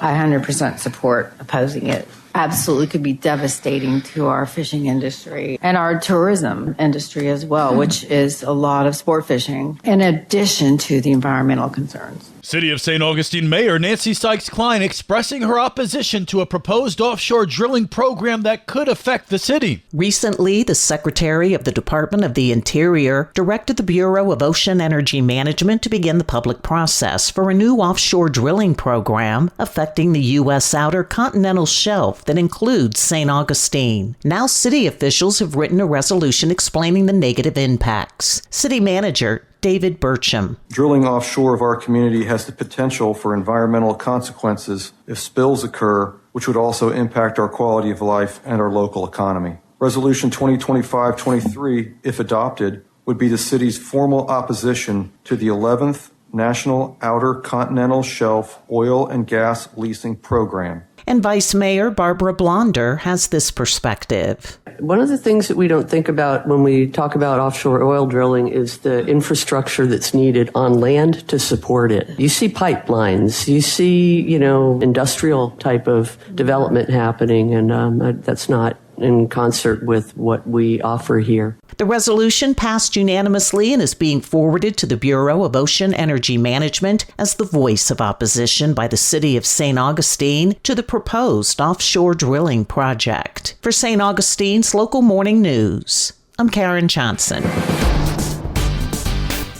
I 100% support opposing it. Absolutely could be devastating to our fishing industry and our tourism industry as well, which is a lot of sport fishing, in addition to the environmental concerns. City of St. Augustine Mayor Nancy Sykes-Klein expressing her opposition to a proposed offshore drilling program that could affect the city. Recently, the Secretary of the Department of the Interior directed the Bureau of Ocean Energy Management to begin the public process for a new offshore drilling program affecting the U.S. Outer Continental Shelf that includes St. Augustine. Now, city officials have written a resolution explaining the negative impacts. City Manager David Burcham. Drilling offshore of our community has the potential for environmental consequences if spills occur, which would also impact our quality of life and our local economy. Resolution 2025-23, if adopted, would be the city's formal opposition to the 11th National Outer Continental Shelf Oil and Gas Leasing Program. And Vice Mayor Barbara Blonder has this perspective. One of the things that we don't think about when we talk about offshore oil drilling is the infrastructure that's needed on land to support it. You see pipelines, you see, industrial type of development happening, and that's not in concert with what we offer here. The resolution passed unanimously and is being forwarded to the Bureau of Ocean Energy Management as the voice of opposition by the City of St. Augustine to the proposed offshore drilling project. For St. Augustine's Local Morning News, I'm Karen Johnson.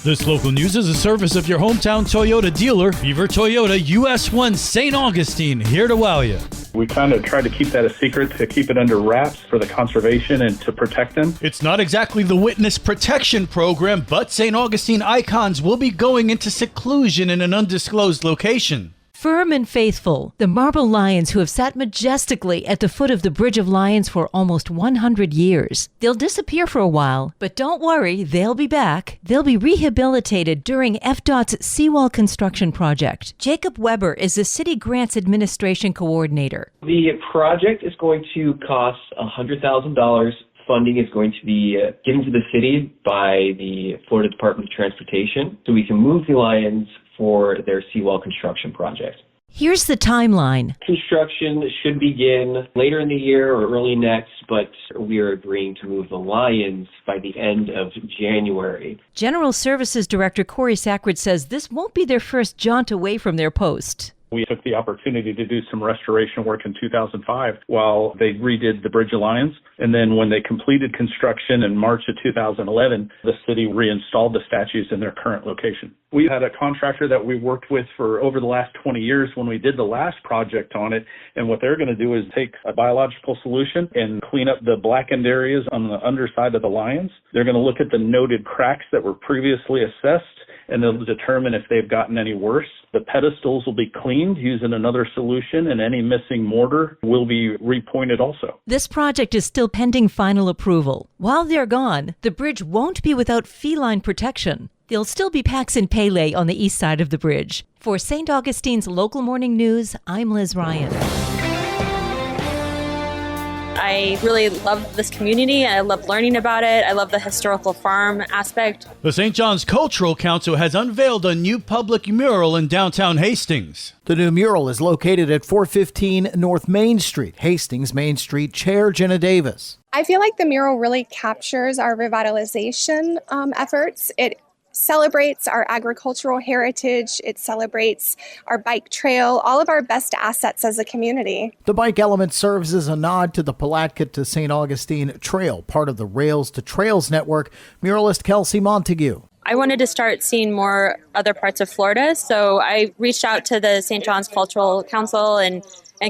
This local news is a service of your hometown Toyota dealer, Beaver Toyota, US 1 St. Augustine, here to wow you. We kind of try to keep that a secret, to keep it under wraps for the conservation and to protect them. It's not exactly the witness protection program, but St. Augustine icons will be going into seclusion in an undisclosed location. Firm and faithful, the marble lions who have sat majestically at the foot of the Bridge of Lions for almost 100 years. They'll disappear for a while, but don't worry, they'll be back. They'll be rehabilitated during FDOT's seawall construction project. Jacob Weber is the City Grants Administration Coordinator. The project is going to cost $100,000. Funding is going to be given to the city by the Florida Department of Transportation so we can move the lions for their seawall construction project. Here's the timeline. Construction should begin later in the year or early next, but we are agreeing to move the lions by the end of January. General Services Director Corey Sackrid says this won't be their first jaunt away from their post. We took the opportunity to do some restoration work in 2005 while they redid the Bridge of Lions. And then when they completed construction in March of 2011, the city reinstalled the statues in their current location. We had a contractor that we worked with for over the last 20 years when we did the last project on it. And what they're going to do is take a biological solution and clean up the blackened areas on the underside of the lions. They're going to look at the noted cracks that were previously assessed, and they'll determine if they've gotten any worse. The pedestals will be cleaned using another solution, and any missing mortar will be repointed also. This project is still pending final approval. While they're gone, the bridge won't be without feline protection. There'll still be Pax and Pele on the east side of the bridge. For St. Augustine's Local Morning News, I'm Liz Ryan. I really love this community. I love learning about it. I love the historical farm aspect. The St. John's Cultural Council has unveiled a new public mural in downtown Hastings. The new mural is located at 415 North Main Street, Hastings Main Street Chair Jenna Davis. I feel like the mural really captures our revitalization efforts. It celebrates our agricultural heritage. It celebrates our bike trail, all of our best assets as a community. The bike element serves as a nod to the Palatka to St. Augustine Trail, part of the Rails to Trails network. Muralist Kelsey Montague. I wanted to start seeing more other parts of Florida, so I reached out to the St. John's Cultural Council and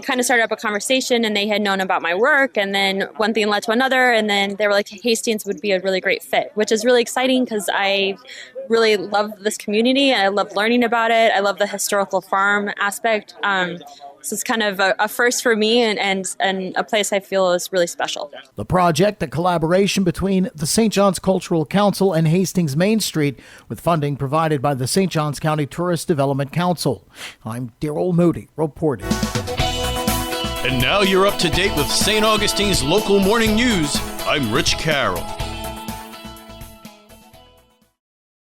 kind of started up a conversation, and they had known about my work, and then one thing led to another, and then they were like, Hastings would be a really great fit, which is really exciting because I really love this community, and I love learning about it. I love the historical farm aspect. So it's kind of a first for me and a place I feel is really special. The project, a collaboration between the St. John's Cultural Council and Hastings Main Street, with funding provided by the St. John's County Tourist Development Council. I'm Daryl Moody reporting. And now you're up to date with St. Augustine's Local Morning News. I'm Rich Carroll.